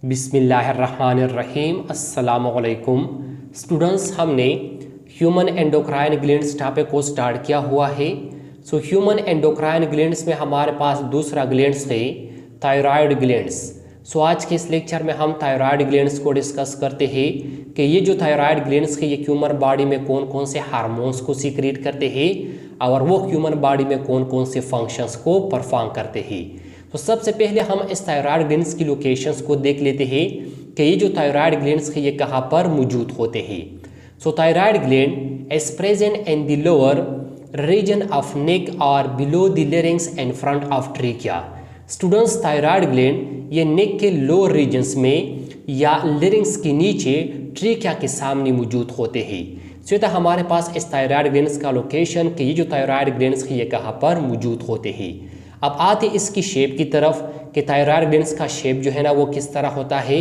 बिस्मिल्लाहिर्रहमानिर्रहीम। अस्सलामुअलैकुम स्टूडेंट्स, हमने ह्यूमन एंडोक्राइन ग्लैंड्स टॉपिक को स्टार्ट किया हुआ है। ह्यूमन एंडोक्राइन ग्लैंड्स में हमारे पास दूसरा ग्लैंड्स है थायराइड ग्लैंड्स। आज के इस लेक्चर में हम थायराइड ग्लैंड्स को डिस्कस करते हैं कि ये जो थायराइड ग्लैंड्स है ये ह्यूमन बॉडी में कौन कौन से हार्मोन्स को सीक्रेट करते हैं और वो ह्यूमन बॉडी में कौन कौन से फंक्शंस को परफॉर्म करते हैं। तो सबसे पहले हम इस थायराइड ग्लैंड्स की लोकेशंस को देख लेते हैं कि ये जो थायराइड ग्लैंड्स है ये कहाँ पर मौजूद होते हैं। Thyroid gland is present in the lower region of neck और below the larynx and front of trachea. Students, thyroid gland ये नेक के लोअर रीजन्स में या लेरिंग्स के नीचे ट्रेकिया के सामने मौजूद होते हैं। तो हमारे पास इस थायराइड ग्लैंड्स का लोकेशन कि ये जो थायराइड ग्लैंड्स है ये कहाँ पर मौजूद होते हैं। अब आते इसकी शेप की तरफ कि थायराइड ग्लैंड्स का शेप जो है ना वो किस तरह होता है।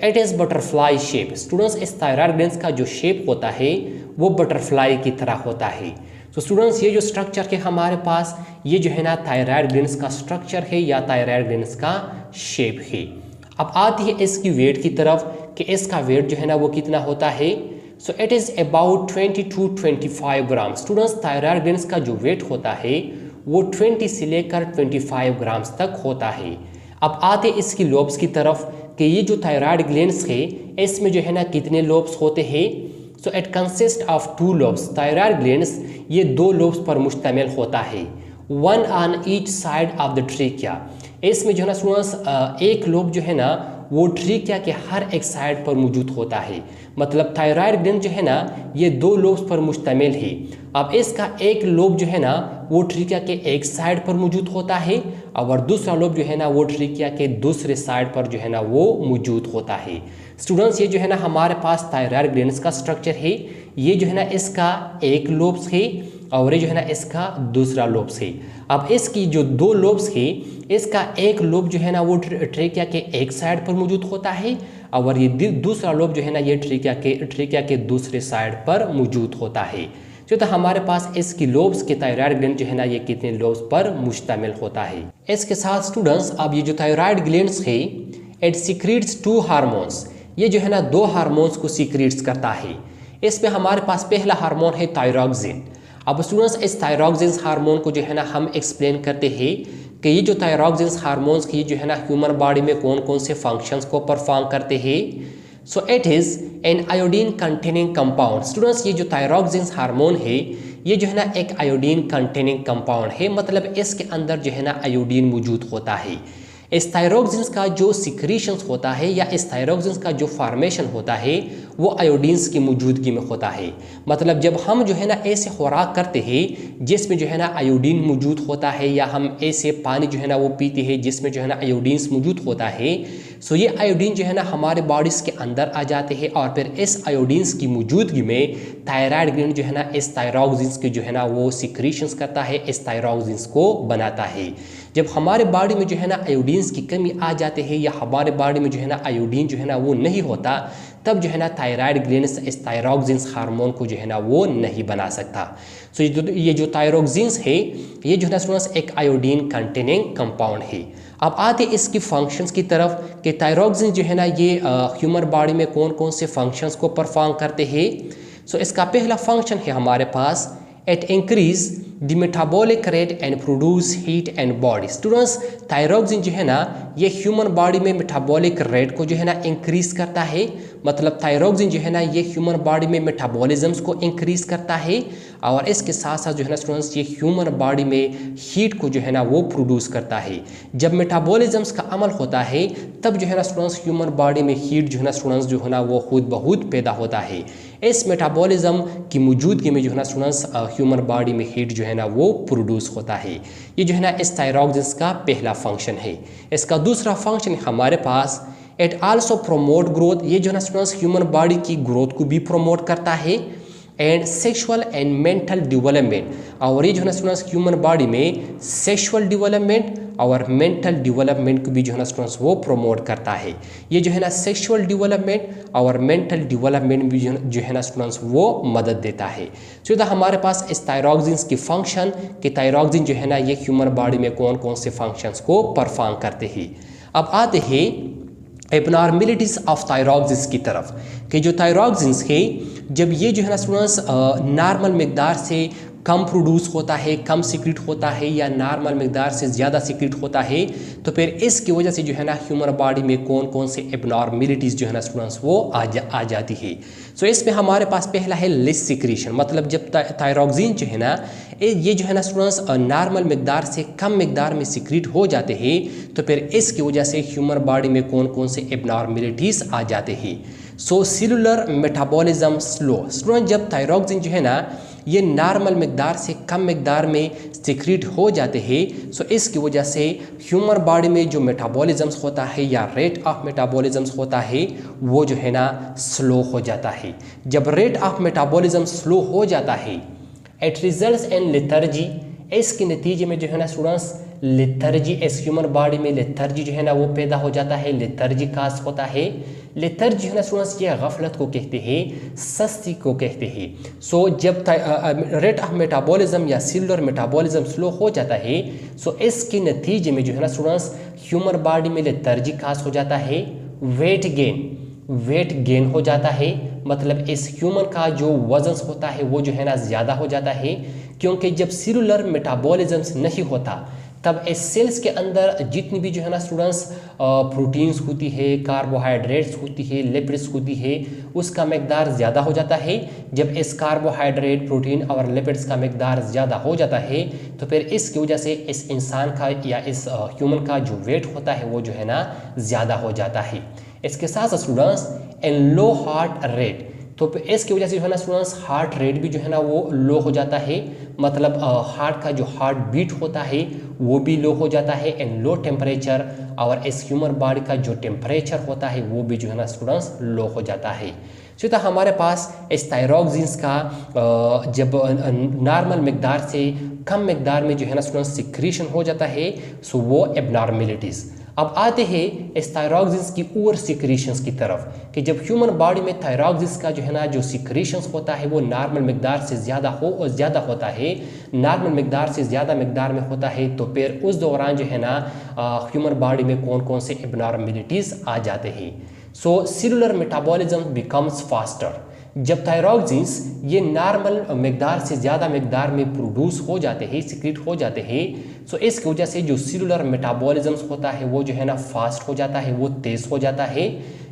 It is butterfly shape. Students, इस थायराइड ग्लैंड्स का जो शेप होता है वो बटरफ्लाई की तरह होता है। स्टूडेंट्स, ये जो स्ट्रक्चर है हमारे पास ये जो है ना थायराइड ग्लैंड्स का स्ट्रक्चर है या थायराइड ग्लैंड्स का शेप है। अब आती है इसकी वेट की तरफ कि इसका वेट जो है ना वो कितना होता है। It is about 20 to 25 gram. Students, thyroid glands का जो वेट होता है वो 20 से लेकर 25 ग्राम्स तक होता है। अब आते इसकी लोब्स की तरफ कि ये जो थायराइड ग्लैंड्स है इसमें जो है ना कितने लोब्स होते हैं। It consist of 2 lobes. Thyroid glands ये 2 लोब्स पर मुश्तमिल होता है, one on each side of the trachea. इसमें जो है ना स्टूडेंट्स एक लोब जो है ना वो ट्रेकिया के हर एक साइड पर मौजूद होता है। मतलब थायराइड ग्लैंड जो है ना ये 2 लोब्स पर मुश्तमिल है। अब इसका एक लोब जो है ना वो ट्रेकिया के एक साइड पर मौजूद होता है और दूसरा लोब जो है ना वो ट्रेकिया के दूसरे साइड पर जो है ना वो मौजूद होता है। स्टूडेंट्स, ये जो है ना हमारे पास थायराइड ग्लैंड्स का स्ट्रक्चर है। ये जो है ना इसका एक लोब्स है और ये जो है ना इसका दूसरा लोब्स है। अब इसकी जो 2 लोब्स है इसका एक लोब जो है ना वो ट्रेकिया के एक साइड पर मौजूद होता है और ये दूसरा लोब जो है ना ये ट्रेकिया के दूसरे साइड पर मौजूद होता है। तो हमारे पास इसकी लोब्स के थायराइड ग्लैंड जो है ना ये कितने लोब्स पर मुश्तमिल होता है। इसके साथ स्टूडेंट्स, अब ये जो थायराइड ग्लैंड्स है इट सीक्रेट्स 2 हार्मोन्स। ये जो है ना 2 हार्मोन्स को सीक्रेट्स करता है। इसमें हमारे पास पहला हार्मोन है थायरॉक्सिन। अब स्टूडेंट्स, इस थायरॉक्सिन हार्मोन को जो है ना हम एक्सप्लेन करते हैं कि ये जो थायरॉक्सिन हार्मोन्स की जो है ना ह्यूमन बॉडी में कौन कौन से फंक्शंस को परफॉर्म करते हैं। It is an iodine containing compound. Students, ये जो थायरॉक्सिन हार्मोन है ये जो है ना एक आयोडीन कंटेनिंग कंपाउंड है। मतलब इसके अंदर जो है ना आयोडीन मौजूद होता है। इस थायरॉक्सिन्स का जो सिक्रीशंस होता है या इस थायरॉक्सिन्स का जो फॉर्मेशन होता है वो आयोडीन्स की मौजूदगी में होता है। मतलब जब हम जो है ना ऐसे खुराक करते हैं जिसमें जो है ना आयोडीन मौजूद होता है या हम ऐसे पानी जो है ना वो पीते हैं जिसमें जो है ना आयोडीन्स मौजूद होता है, ये आयोडीन जो है ना हमारे बॉडीज़ के अंदर आ जाते हैं और फिर इस आयोडीन्स की मौजूदगी में थायराइड ग्लैंड जो है ना इस थायरॉक्सिन्स की जो है ना वो सिक्रीशंस करता है, इस थायरॉक्सिन्स को बनाता है। जब हमारे बॉडी में जो है ना आयोडीन्स की कमी आ जाती है या हमारे बॉडी में जो है ना आयोडीन जो है ना वो नहीं होता, तब जो है ना थायराइड ग्लैंड्स इस थायरॉक्सिन हार्मोन को जो है ना वो नहीं बना सकता। ये जो थायरॉक्सिन्स है ये जो है ना एक आयोडीन कंटेनिंग कंपाउंड है। अब आते इसकी फंक्शंस की तरफ कि थायरॉक्सिन जो है ना ये ह्यूमन बॉडी में कौन कौन से फंक्शंस को परफॉर्म करते हैं। इसका पहला फंक्शन है हमारे पास it increase the metabolic rate and produce heat and body. Students, thyroxine जो है ना ये ह्यूमन बॉडी में मेटाबॉलिक रेट को जो है ना इंक्रीज करता है। मतलब थायरॉक्सिन जो है ना ये ह्यूमन बॉडी में मेटाबॉलिज्म्स को इंक्रीज करता है और इसके साथ साथ जो है ना स्टूडेंट्स ये ह्यूमन बॉडी में हीट को जो है ना वो प्रोड्यूस करता है। जब मेटाबॉलिज्म्स का अमल होता है तब जो है ना स्टूडेंट्स ह्यूमन बॉडी में हीट जो है ना स्टूडेंट्स जो है ना वो खुद ब खुद पैदा होता है। इस मेटाबॉलिज्म की मौजूदगी में जो है ना स्टूडेंट्स ह्यूमन बॉडी में हीट जो है ना वो प्रोड्यूस होता है। ये जो है ना इस थायरॉक्सिन का पहला फंक्शन है। इसका दूसरा फंक्शन हमारे पास इट आल्सो प्रोमोट ग्रोथ। ये जो है ना स्टूडेंट्स ह्यूमन बॉडी की ग्रोथ को भी प्रोमोट करता है and sexual and mental development. और ये जो है ना स्टूडेंट्स ह्यूमन बॉडी में सेक्सुअल डेवलपमेंट और मेंटल डेवलपमेंट को भी जो है ना स्टूडेंट्स वो प्रोमोट करता है। ये जो है ना सेक्सुअल डेवलपमेंट और मेंटल डेवलपमेंट भी जो है ना स्टूडेंट्स वो मदद देता है। तो हमारे पास इस थायरॉक्सिन की फंक्शन कि थायरॉक्सिन जो है ना ये ह्यूमन बॉडी में कौन कौन से फंक्शंस को परफॉर्म करते हैं। अब आते हैं एबनॉर्मेलिटीज़ ऑफ थायरॉक्सिन्स की तरफ, कि जो थायरॉक्सिन्स है जब ये जो है ना स्टूडेंट्स नॉर्मल मिकदार से कम प्रोड्यूस होता है, कम सीक्रेट होता है, या नॉर्मल मिकदार से ज़्यादा सीक्रेट होता है, तो फिर इसकी वजह से जो है ना ह्यूमन बॉडी में कौन कौन से एबनॉर्मेलिटीज़ जो है ना स्टूडेंट्स वो आ जाती है। सो इसमें हमारे पास पहला है लेस सिक्रीशन, मतलब जब थायरॉक्सिन जो है ना ये जो है ना स्टूडेंट्स नॉर्मल मिकदार से कम मिकदार में सीक्रेट हो जाते हैं, तो फिर इसकी वजह से ह्यूमन बॉडी में कौन कौन से एबनॉर्मेलिटीज़ आ जाते हैं। सो सेलुलर मेटाबॉलिज्म स्लो, स्टूडेंट जब थायरॉक्सिन जो है ना ये नॉर्मल मिकदार से कम मिकदार में सीक्रेट हो जाते हैं, सो इसकी वजह से ह्यूमन बॉडी में जो मेटाबॉलिज्म्स होता है या रेट ऑफ मेटाबॉलिज्म्स होता है वो जो है ना स्लो हो जाता है। जब रेट ऑफ मेटाबॉलिज्म स्लो हो जाता है, इट रिजल्ट्स इन लेथर्जी, इसके नतीजे में जो है ना स्टूडेंट्स लेथर्जी, इस ह्यूमन बॉडी में लेथर्जी जो है ना वो पैदा हो जाता है, लेथर्जी काज होता है। लेथर्जी जो है ना स्टूडेंट्स ये गफलत को कहते हैं, सस्ती को कहते हैं। सो जब रेट ऑफ मेटाबॉलिज्म या सेलुलर मेटाबॉलिज्म स्लो हो जाता है, सो इसके नतीजे में जो है ना स्टूडेंट्स ह्यूमन बॉडी में लेथर्जी काज हो जाता है। वेट गेन हो जाता है, मतलब इस ह्यूमन का जो वजन होता है वो जो है ना ज़्यादा हो जाता है, क्योंकि जब सेलुलर मेटाबॉलिज्म्स नहीं होता तब इस सेल्स के अंदर जितनी भी जो है ना स्टूडेंट्स प्रोटीन्स होती है, कार्बोहाइड्रेट्स होती है, लिपिड्स होती है, उसका मकदार ज़्यादा हो जाता है। जब इस कार्बोहाइड्रेट, प्रोटीन और लिपिड्स का मकदार ज़्यादा हो जाता है, तो फिर इसकी वजह से इस इंसान का या इस ह्यूमन का जो वेट होता है वो जो है ना ज़्यादा हो जाता है। इसके साथ students in low heart rate, तो इसकी वजह से जो है ना स्टूडेंट्स हार्ट रेट भी जो है ना वो लो हो जाता है, मतलब हार्ट का जो हार्ट बीट होता है वो भी लो हो जाता है इन लो टेम्परेचर, और इस ह्यूमन बॉडी का जो टेम्परेचर होता है वो भी जो है ना स्टूडेंट्स लो हो जाता है। सो तो हमारे पास इस थायरॉक्सिन्स का जब नॉर्मल मिकदार से कम मिकदार में जो है ना स्टूडेंट्स सिक्रीशन हो जाता है, सो वो एबनॉर्मेलिटीज़। अब आते हैं इस थायरॉक्सिन्स की ओवर सिक्रीशंस की तरफ, कि जब ह्यूमन बॉडी में थायरॉक्सिन्स का जो है ना जो सिक्रीशंस होता है वो नॉर्मल मिकदार से ज़्यादा होता है, नॉर्मल मिकदार से ज़्यादा मिकदार में होता है, तो फिर उस दौरान जो है ना ह्यूमन बॉडी में कौन कौन से एबनॉर्मेलिटीज़ आ जाते हैं। सो सेलुलर मेटाबॉलिज्म बिकम्स फास्टर, जब थायरॉक्सिन्स ये नॉर्मल मिकदार से ज़्यादा मिकदार में प्रोड्यूस हो जाते हैं, सीक्रेट हो जाते हैं, सो इसकी वजह से जो सेलुलर मेटाबॉलिज्म्स होता है वो जो है ना फास्ट हो जाता है, वो तेज़ हो जाता है।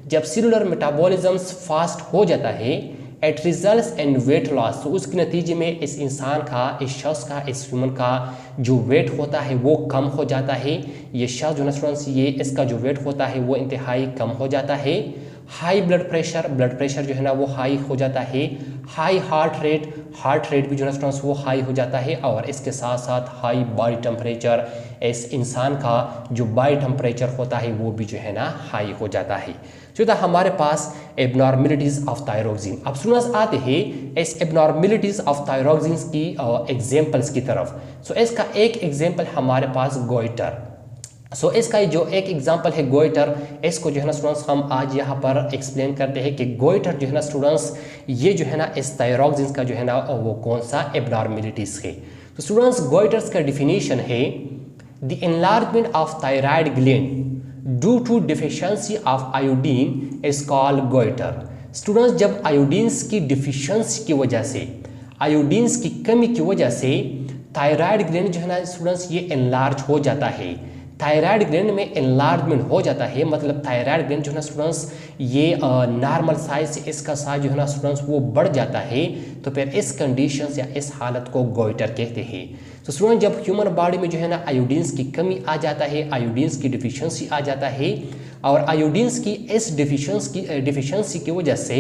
जब सेलुलर मेटाबॉलिज्म्स फास्ट हो जाता है, it results in weight loss, तो उसके नतीजे में इस इंसान का, इस शख्स का, इस ह्यूमन का जो वेट होता है वो कम हो जाता है। ये शख्स जो ना स्टूडेंट्स ये इसका जो वेट होता है वो इंतहाई कम हो जाता है। हाई ब्लड प्रेशर जो है ना वो हाई हो जाता है। हाई हार्ट रेट भी जो है ना स्टूडेंट्स वो हाई हो जाता है, और इसके साथ साथ हाई बॉडी टेम्परेचर, इस इंसान का जो बॉडी टेम्परेचर होता है वो भी जो है ना हाई हो जाता है। तो था हमारे पास एबनॉर्मेलिटीज़ ऑफ थायरॉक्सिन। अब स्टूडेंट्स आते हैं इस एबनॉर्मेलिटीज़ ऑफ थायरॉक्सिन की एग्जाम्पल्स की तरफ। सो इसका एक एग्जाम्पल हमारे पास गोइटर। सो इसका जो एक एग्जांपल है गोइटर, इसको जो है ना स्टूडेंट्स हम आज यहाँ पर एक्सप्लेन करते हैं कि गोइटर जो है ना स्टूडेंट्स ये जो है ना इस थायरॉक्सिन का जो है ना वो कौन सा एबनॉर्मेलिटीज़ है। तो स्टूडेंट्स गोइटर्स का डिफिनीशन है the enlargement of thyroid gland due to deficiency of iodine is called goiter. Students जब आयोडीन्स की डिफिशियंसी की वजह से, आयोडीन्स की कमी की वजह से थायराइड ग्लैंड जो है ना स्टूडेंट्स ये एनलार्ज हो जाता है। थायराइड ग्लैंड में एनलार्जमेंट हो जाता है, मतलब थायराइड ग्लैंड जो है ना स्टूडेंट्स ये नॉर्मल साइज से इसका साइज जो है ना स्टूडेंट्स वो बढ़ जाता है, तो फिर इस कंडीशन या इस हालत को गोइटर कहते हैं। तो स्टूडेंट जब ह्यूमन बॉडी में जो है ना आयोडीन्स की कमी आ जाता है, आयोडीन्स की डिफिशियंसी आ जाता है, और आयोडीन्स की इस डिफिशियंसी की वजह से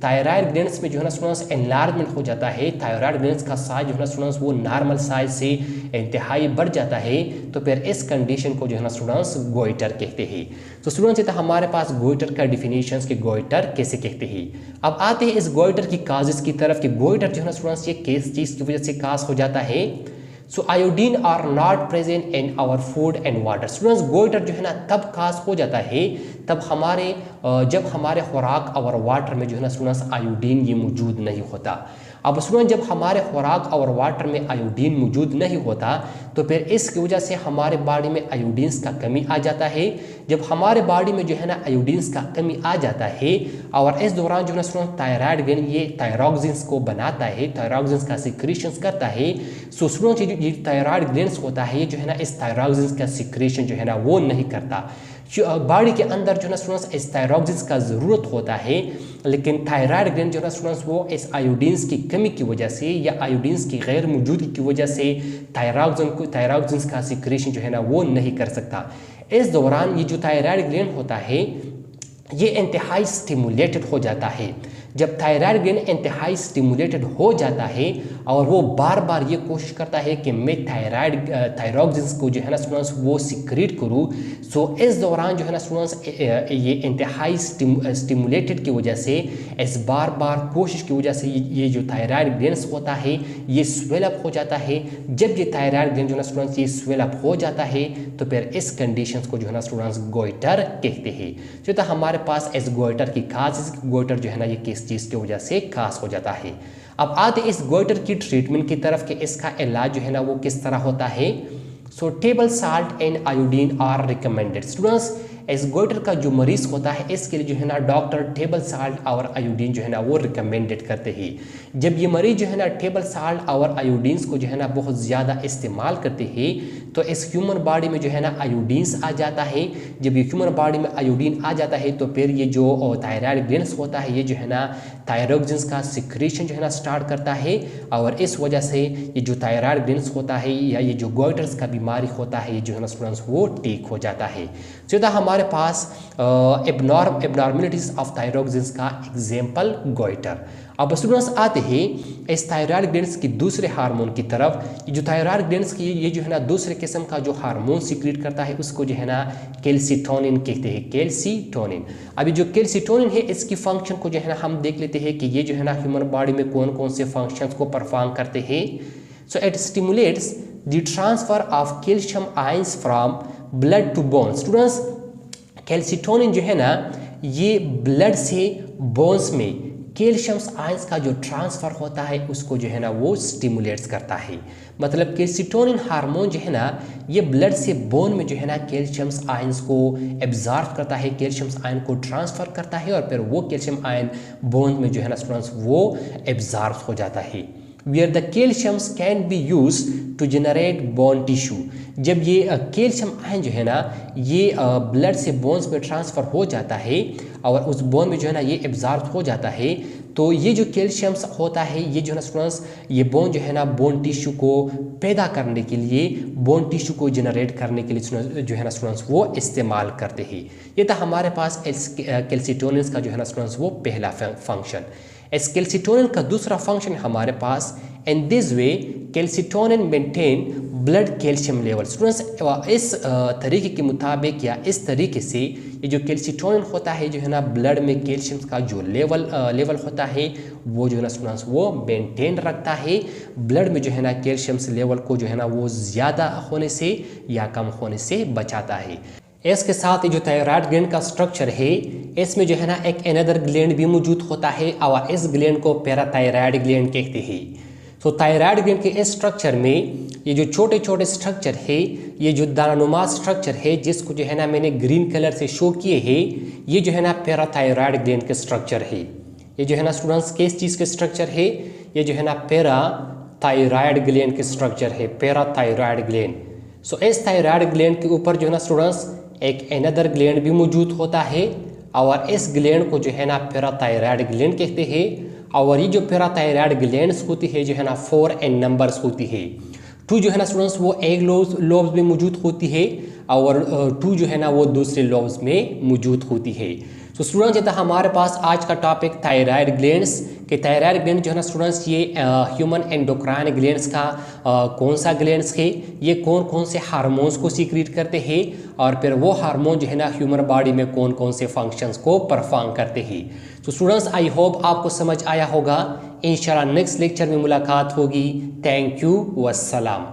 थायराइड ग्लैंड्स में जो है ना स्टूडेंट्स एनलार्जमेंट हो जाता है। थायराइड ग्लैंड्स का साइज जो है ना स्टूडेंट्स वो नॉर्मल साइज से इंतहाई बढ़ जाता है, तो फिर इस कंडीशन को जो है ना स्टूडेंट्स गोइटर कहते हैं। तो स्टूडेंट्स ये हमारे पास गोइटर का डिफिनीशंस के गोइटर कैसे कहते हैं। अब आते हैं इस गोइटर की काजेस की तरफ कि गोइटर जो है ना स्टूडेंट्स ये किस चीज़ की वजह से काज हो जाता है। So iodine are not present in our food and water. Students goitre जो है ना तब खास हो जाता है तब जब हमारे खुराक और वाटर में जो है ना स्टूडेंट्स आयोडीन ये मौजूद नहीं होता। अब स्टूडेंट जब हमारे खुराक और वाटर में आयोडीन मौजूद नहीं होता तो फिर इसकी वजह से हमारे बॉडी में आयोडीन्स का कमी आ जाता है। जब हमारे बॉडी में जो है ना आयोडीन्स का कमी आ जाता है और इस दौरान जो है ना स्टूडेंट थायराइड ग्लैंड ये थायरॉक्सिन्स को बनाता है, थायरॉक्सिन्स का सिक्रीशंस करता है। सो स्टूडेंट ये थायराइड ग्लैंड्स होता है ये जो है ना इस थायरॉक्सिन्स का सिक्रीशन जो है ना वो नहीं करता। बॉडी के अंदर जो है ना स्टूडेंट्स इस थायरॉक्सिन्स का ज़रूरत होता है, लेकिन थायराइड ग्लैंड जो है ना स्टूडेंट्स वो इस आयोडीन्स की कमी की वजह से या आयोडीन्स की गैर मौजूदगी की वजह से थायरॉक्सिन्स का सिक्रीशन जो है ना वो नहीं कर सकता। इस दौरान ये जो थायराइड ग्लैंड होता है ये इंतहाई स्टिमुलेटेड हो जाता है। जब थायराइड ग्लैंड इंतहाई स्टिमुलेटेड हो जाता है और वो बार बार ये कोशिश करता है कि मैं थायरॉक्सिन्स को जो है ना स्टूडेंट्स वो सिक्रीट करूँ, सो इस दौरान जो है ना स्टूडेंट्स ये इंतहाई स्टिमुलेटेड की वजह से इस बार बार कोशिश की वजह से ये जो थायराइड ग्लैंड्स होता है ये स्वेलअप हो जाता है। जब ये थायराइड ग्लैंड जो है ना स्टूडेंट्स ये स्वेलअप हो जाता है तो फिर इस कंडीशन को जो है ना स्टूडेंट्स गोइटर कहते हैं। तो हमारे पास इस गोइटर की खास गोइटर जो है ना ये किस चीज़ की वजह से खास हो जाता है। अब आते इस गोइटर की ट्रीटमेंट की तरफ कि इसका इलाज जो है ना वो किस तरह होता है। So table salt and iodine are recommended. Students इस गोइटर का जो मरीज होता है इसके लिए जो है ना डॉक्टर टेबल साल्ट और आयोडीन जो है ना वो रिकमेंडेड करते हैं। जब ये मरीज जो है ना टेबल साल्ट और आयोडीन्स को जो है ना बहुत ज़्यादा इस्तेमाल करते हैं तो इस ह्यूमन बॉडी में जो है ना आयोडीन्स आ जाता है। जब ये ह्यूमन बॉडी में आयोडीन आ जाता है तो फिर ये जो थायराइड ग्लैंड्स होता है ये जो है ना थायरॉक्सिन्स का सिक्रीशन जो है ना स्टार्ट करता है और इस वजह से ये जो थायराइड ग्लैंड्स होता है या ये जो गोइटर्स का बीमारी होता है ये जो है ना स्टूडेंट्स वो ठीक हो जाता है। सीधा हमारे पास एबनॉर्मलिटीज ऑफ थायरॉक्सिन्स का एग्जाम्पल गोइटर। अब स्टूडेंट्स आते हैं इस थायराइड ग्लैंड्स की दूसरे हार्मोन की तरफ। जो थायराइड ग्लैंड्स की ये जो है ना दूसरे किस्म का जो हार्मोन सीक्रेट करता है उसको जो है ना कैल्सिटोनिन कहते हैं, कैल्सिटोनिन। अभी जो कैल्सिटोनिन है इसकी फंक्शन को जो है ना हम देख लेते हैं कि ये जो है ना ह्यूमन बॉडी में कौन कौन से फंक्शंस को परफॉर्म करते हैं। So it stimulates the transfer of calcium ions from blood to bone. Students calcitonin जो है ना ये ब्लड से बोन्स में कैल्शियम आयंस का जो ट्रांसफ़र होता है उसको जो है ना वो स्टिमुलेट्स करता है। मतलब कैल्सिटोनिन हार्मोन जो है ना ये ब्लड से बोन में जो है ना कैल्शियम आयंस को एब्जॉर्ब करता है, कैल्शियम आयन को ट्रांसफ़र करता है और फिर वो कैल्शियम आयन बोन में जो है ना स्टूडेंट्स वो एब्जॉर्ब हो जाता है। where the calciums can be used to generate bone tissue। जब ये कैल्शियम आयन जो है ना ये ब्लड से बोन्स में ट्रांसफ़र हो जाता है और उस बोन में जो है ना ये एब्जॉर्ब हो जाता है तो ये जो कैल्शियम होता है ये जो है ना स्टूडेंट्स ये बोन जो है ना बोन टिश्यू को पैदा करने के लिए, बोन टिश्यू को जनरेट करने के लिए जो है ना स्टूडेंट्स वो इस्तेमाल करते हैं। ये था हमारे पास कैल्सिटोनिन का जो है ना स्टूडेंट्स वो पहला फंक्शन। इस कैल्सिटोनिन का दूसरा फंक्शन हमारे पास in this way calcitonin maintain blood calcium level. Students इस तरीके के मुताबिक या इस तरीके से ये जो कैल्सिटोनिन होता है जो है ना ब्लड में कैल्शियम का जो लेवल होता है वो जो है ना स्टूडेंट्स वो मेंटेन रखता है। ब्लड में जो है ना कैल्शियम लेवल को जो है ना वो ज़्यादा होने से या कम होने से बचाता है। इसके साथ ये जो थायराइड ग्लैंड का स्ट्रक्चर है इसमें जो है ना एक अनदर ग्लैंड भी मौजूद होता है और इस ग्लैंड को पैराथायराइड ग्लैंड कहते हैं। तो थायराइड ग्लैंड के इस स्ट्रक्चर में ये जो छोटे छोटे स्ट्रक्चर है, ये जो दानानुमा स्ट्रक्चर है जिसको जो है ना मैंने ग्रीन कलर से शो किए हैं, ये जो है ना पैराथायराइड ग्लैंड के स्ट्रक्चर है। ये जो है ना स्टूडेंट्स किस चीज़ के स्ट्रक्चर है, ये जो है ना पैराथायराइड ग्लैंड के स्ट्रक्चर है, पैराथायराइड ग्लैंड। सो इस थायराइड ग्लैंड के ऊपर जो है ना स्टूडेंट्स एक अनदर ग्लैंड भी मौजूद होता है और इस ग्लैंड को जो है ना पैराथायराइड ग्लैंड कहते हैं। और ये जो पैराथायराइड ग्लैंड्स होती है जो है ना 4 इन नंबर्स होती है। 2 जो है ना स्टूडेंट्स वो एक लोब्स में मौजूद होती है और 2 जो है ना वो दूसरे लोब्स में मौजूद होती है। तो स्टूडेंट्स ये था हमारे पास आज का टॉपिक थायराइड ग्लैंड्स कि थायराइड ग्लैंड जो है ना स्टूडेंट्स ये ह्यूमन एंडोक्राइन ग्लैंड्स का कौन सा ग्लैंड्स है, ये कौन कौन से हार्मोन्स को सीक्रेट करते हैं और फिर वो हार्मोन जो है ना ह्यूमन बॉडी में कौन कौन से फंक्शंस को परफॉर्म करते हैं। तो स्टूडेंट्स आई होप आपको समझ आया होगा। इंशाल्लाह नेक्स्ट लेक्चर में मुलाकात होगी। Thank you, वस्सलाम।